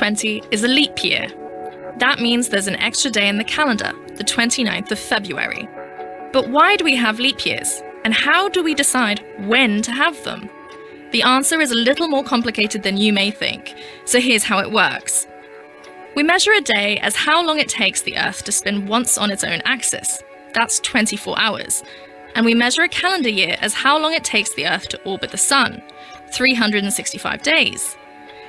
2020 is a leap year. That means there's an extra day in the calendar, the 29th of February. But why do we have leap years? And how do we decide when to have them? The answer is a little more complicated than you may think, so here's how it works. We measure a day as how long it takes the Earth to spin once on its own axis. That's 24 hours. And we measure a calendar year as how long it takes the Earth to orbit the Sun, 365 days.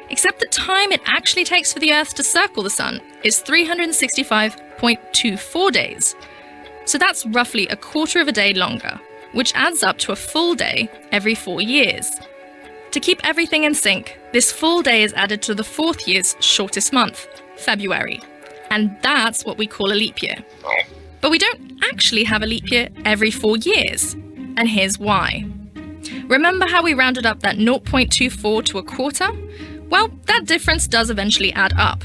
Except the time it actually takes for the Earth to circle the Sun is 365.24 days. So that's roughly a quarter of a day longer, which adds up to a full day every 4 years. To keep everything in sync, this full day is added to the fourth year's shortest month, February. And that's what we call a leap year. But we don't actually have a leap year every 4 years. And here's why. Remember how we rounded up that 0.24 to a quarter? Well, that difference does eventually add up,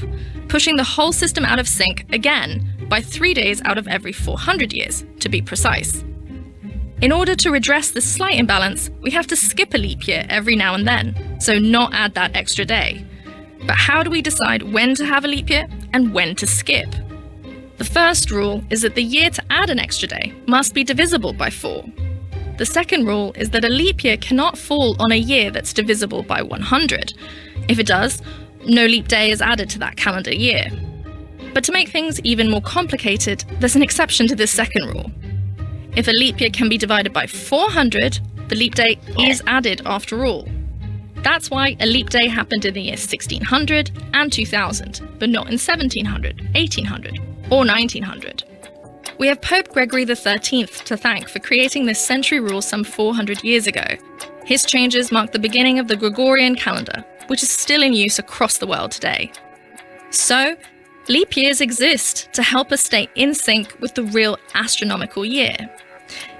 pushing the whole system out of sync again by 3 days out of every 400 years, to be precise. In order to redress this slight imbalance, we have to skip a leap year every now and then, so not add that extra day. But how do we decide when to have a leap year and when to skip? The first rule is that the year to add an extra day must be divisible by 4. The second rule is that a leap year cannot fall on a year that's divisible by 100. If it does, no leap day is added to that calendar year. But to make things even more complicated, there's an exception to this second rule. If a leap year can be divided by 400, the leap day is added after all. That's why a leap day happened in the year 1600 and 2000, but not in 1700, 1800, or 1900. We have Pope Gregory XIII to thank for creating this century rule some 400 years ago. His changes mark the beginning of the Gregorian calendar, which is still in use across the world today. So, leap years exist to help us stay in sync with the real astronomical year.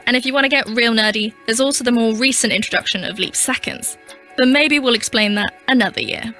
And if you want to get real nerdy, there's also the more recent introduction of leap seconds. But maybe we'll explain that another year.